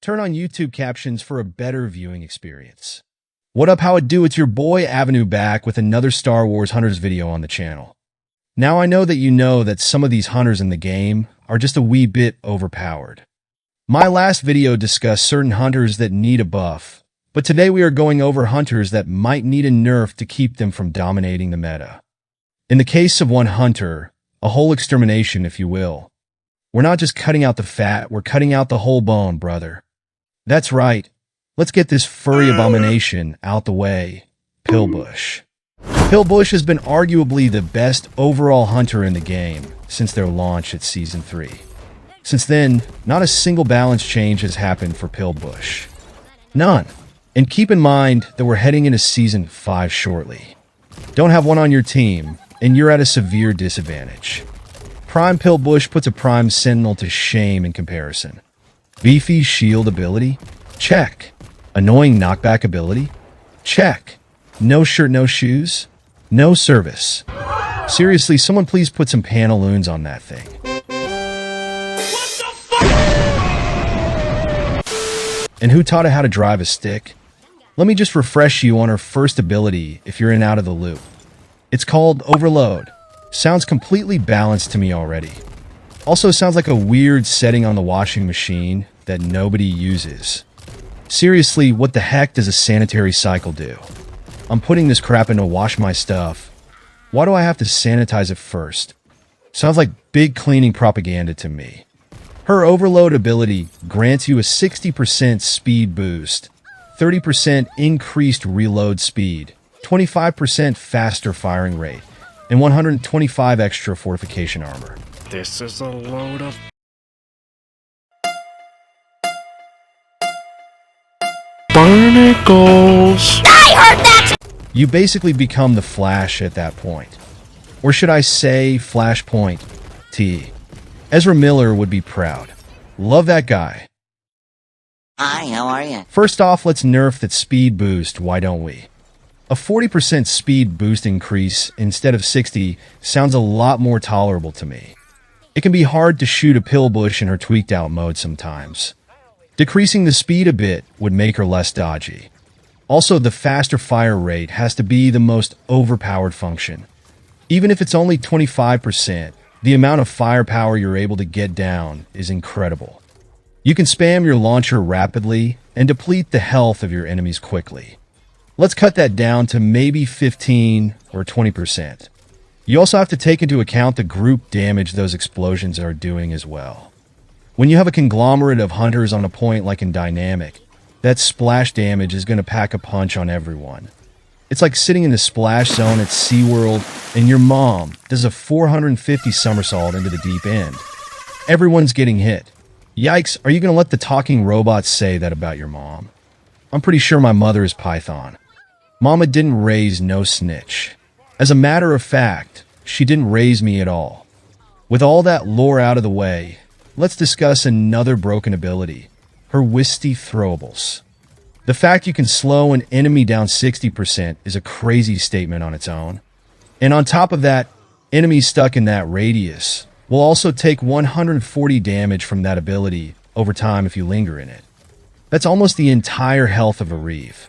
Turn on YouTube captions for a better viewing experience. What up, how it do? It's your boy Avenue back with another Star Wars Hunters video on the channel. Now I know that some of these hunters in the game are just a wee bit overpowered. My last video discussed certain hunters that need a buff, but today we are going over hunters that might need a nerf to keep them from dominating the meta. In the case of one hunter, a whole extermination if you will. We're not just cutting out the fat, we're cutting out the whole bone, brother. That's right. Let's get this furry abomination out the way. Pillbush. Pillbush has been arguably the best overall hunter in the game since their launch at Season 3. Since then, not a single balance change has happened for Pillbush. None. And keep in mind that we're heading into Season 5 shortly. Don't have one on your team, and you're at a severe disadvantage. Prime Pillbush puts a Prime Sentinel to shame in comparison. Beefy shield ability? Check. Annoying knockback ability? Check. No shirt, no shoes? No service. Seriously, someone please put some pantaloons on that thing. What the fuck? And who taught her how to drive a stick? Let me just refresh you on her first ability if you're in out of the loop. It's called Overload. Sounds completely balanced to me already. Also sounds like a weird setting on the washing machine that nobody uses. Seriously, what the heck does a sanitary cycle do? I'm putting this crap in to wash my stuff. Why do I have to sanitize it first? Sounds like big cleaning propaganda to me. Her Overload ability grants you a 60% speed boost, 30% increased reload speed, 25% faster firing rate, and 125 extra fortification armor. This is a load of barnacles. I heard that! You basically become the Flash at that point. Or should I say Flashpoint T. Ezra Miller would be proud. Love that guy. Hi, how are you? First off, let's nerf that speed boost, why don't we? A 40% speed boost increase instead of 60 sounds a lot more tolerable to me. It can be hard to shoot a Pillbush in her tweaked out mode sometimes. Decreasing the speed a bit would make her less dodgy. Also, the faster fire rate has to be the most overpowered function. Even if it's only 25%, the amount of firepower you're able to get down is incredible. You can spam your launcher rapidly and deplete the health of your enemies quickly. Let's cut that down to maybe 15 or 20%. You also have to take into account the group damage those explosions are doing as well. When you have a conglomerate of hunters on a point like in Dynamic, that splash damage is going to pack a punch on everyone. It's like sitting in the splash zone at SeaWorld and your mom does a 450 somersault into the deep end. Everyone's getting hit. Yikes, are you going to let the talking robots say that about your mom? I'm pretty sure my mother is Python. Mama didn't raise no snitch. As a matter of fact, she didn't raise me at all. With all that lore out of the way, let's discuss another broken ability, her Wisty Throwables. The fact you can slow an enemy down 60% is a crazy statement on its own. And on top of that, enemies stuck in that radius will also take 140 damage from that ability over time if you linger in it. That's almost the entire health of a Reeve.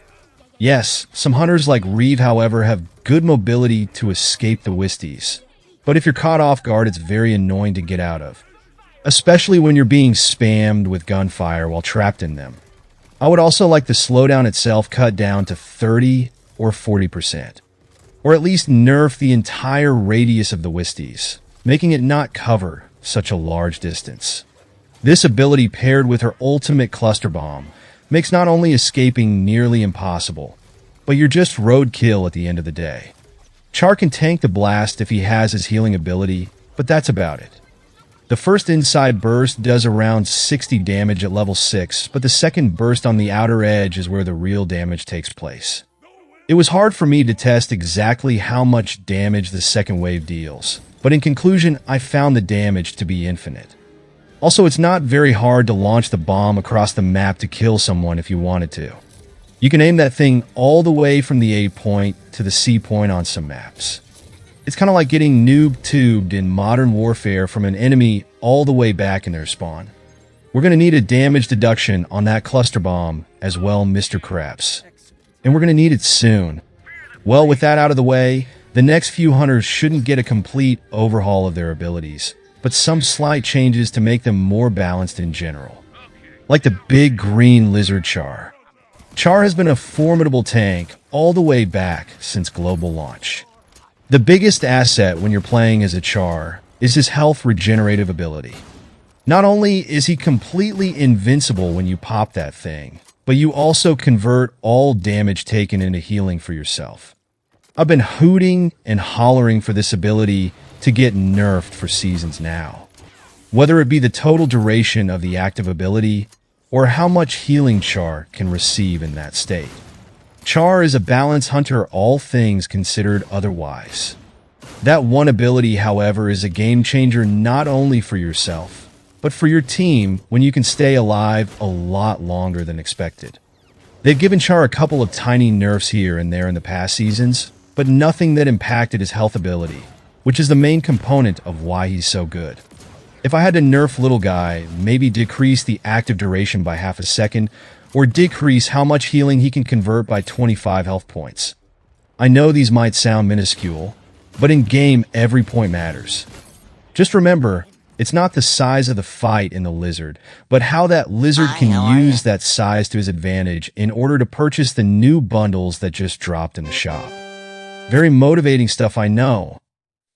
Yes, some hunters like Reeve, however, have good mobility to escape the Wisties. But if you're caught off guard, it's very annoying to get out of. Especially when you're being spammed with gunfire while trapped in them. I would also like the slowdown itself cut down to 30 or 40%. Or at least nerf the entire radius of the Wisties, making it not cover such a large distance. This ability paired with her ultimate cluster bomb makes not only escaping nearly impossible, but you're just roadkill at the end of the day. Char can tank the blast if he has his healing ability, but that's about it. The first inside burst does around 60 damage at level 6, but the second burst on the outer edge is where the real damage takes place. It was hard for me to test exactly how much damage the second wave deals, but in conclusion, I found the damage to be infinite. Also, it's not very hard to launch the bomb across the map to kill someone if you wanted to. You can aim that thing all the way from the A point to the C point on some maps. It's kind of like getting noob-tubed in Modern Warfare from an enemy all the way back in their spawn. We're going to need a damage deduction on that cluster bomb as well, Mr. Krabs. And we're going to need it soon. Well, with that out of the way, the next few hunters shouldn't get a complete overhaul of their abilities, but some slight changes to make them more balanced in general. Like the big green lizard Char. Char has been a formidable tank all the way back since global launch. The biggest asset when you're playing as a Char is his health regenerative ability. Not only is he completely invincible when you pop that thing, but you also convert all damage taken into healing for yourself. I've been hooting and hollering for this ability to get nerfed for seasons now. Whether it be the total duration of the active ability or how much healing Char can receive in that state. Char is a balanced hunter, all things considered otherwise. That one ability, however, is a game changer not only for yourself, but for your team when you can stay alive a lot longer than expected. They've given Char a couple of tiny nerfs here and there in the past seasons, but nothing that impacted his health ability, which is the main component of why he's so good. If I had to nerf little guy, maybe decrease the active duration by half a second, or decrease how much healing he can convert by 25 health points. I know these might sound minuscule, but in game every point matters. Just remember, it's not the size of the fight in the lizard, but how that lizard can use that size to his advantage in order to purchase the new bundles that just dropped in the shop. Very motivating stuff, I know.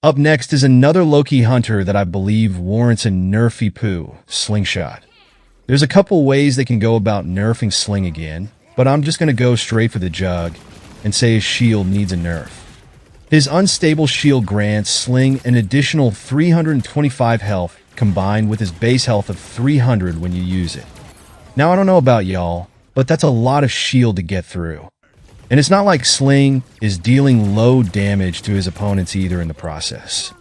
Up next is another low-key hunter that I believe warrants a nerfy poo, Slingshot. There's a couple ways they can go about nerfing Sling again, but I'm just going to go straight for the jug and say his shield needs a nerf. His unstable shield grants Sling an additional 325 health combined with his base health of 300 when you use it. Now I don't know about y'all, but that's a lot of shield to get through. And it's not like Sling is dealing low damage to his opponents either in the process.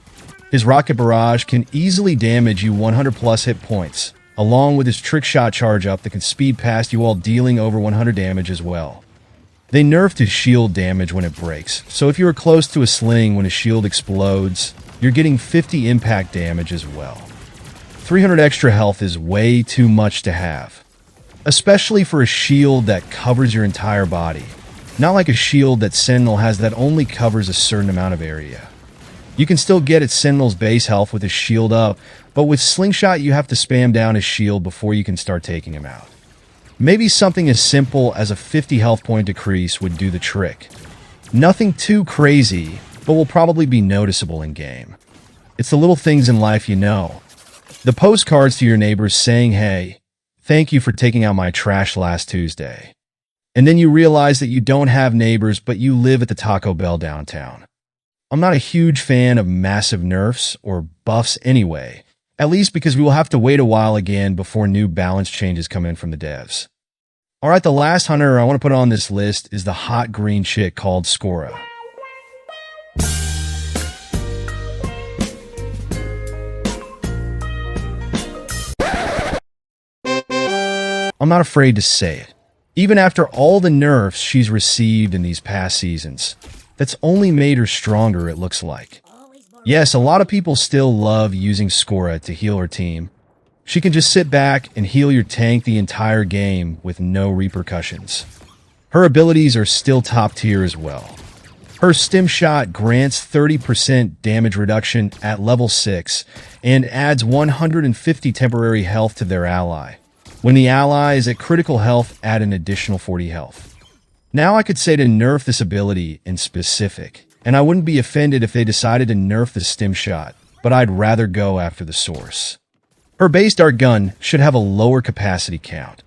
His Rocket Barrage can easily damage you 100 plus hit points, along with his Trick Shot charge up that can speed past you while dealing over 100 damage as well. They nerfed his shield damage when it breaks, so if you are close to a Sling when his shield explodes, you're getting 50 impact damage as well. 300 extra health is way too much to have, especially for a shield that covers your entire body. Not like a shield that Sentinel has that only covers a certain amount of area. You can still get at Sentinel's base health with his shield up, but with Slingshot you have to spam down his shield before you can start taking him out. Maybe something as simple as a 50 health point decrease would do the trick. Nothing too crazy, but will probably be noticeable in game. It's the little things in life you know. The postcards to your neighbors saying, "Hey, thank you for taking out my trash last Tuesday." And then you realize that you don't have neighbors, but you live at the Taco Bell downtown. I'm not a huge fan of massive nerfs or buffs anyway, at least because we will have to wait a while again before new balance changes come in from the devs. Alright, the last hunter I want to put on this list is the hot green chick called Scora. I'm not afraid to say it. Even after all the nerfs she's received in these past seasons, that's only made her stronger, it looks like. Yes, a lot of people still love using Scora to heal her team. She can just sit back and heal your tank the entire game with no repercussions. Her abilities are still top tier as well. Her stim shot grants 30% damage reduction at level 6 and adds 150 temporary health to their ally. When the ally is at critical health, add an additional 40 health. Now I could say to nerf this ability in specific, and I wouldn't be offended if they decided to nerf the stim shot, but I'd rather go after the source. Her base dart gun should have a lower capacity count,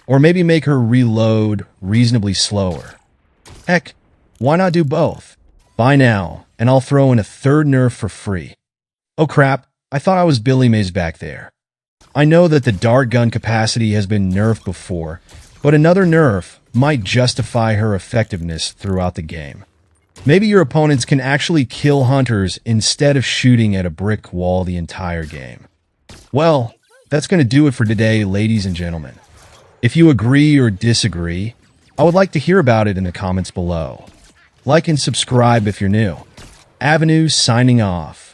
or maybe make her reload reasonably slower. Heck, why not do both? Buy now, and I'll throw in a third nerf for free. Oh crap, I thought I was Billy Mays back there. I know that the dart gun capacity has been nerfed before, but another nerf might justify her effectiveness throughout the game. Maybe your opponents can actually kill hunters instead of shooting at a brick wall the entire game. Well, that's going to do it for today, ladies and gentlemen. If you agree or disagree, I would like to hear about it in the comments below. Like and subscribe if you're new. Avenue signing off.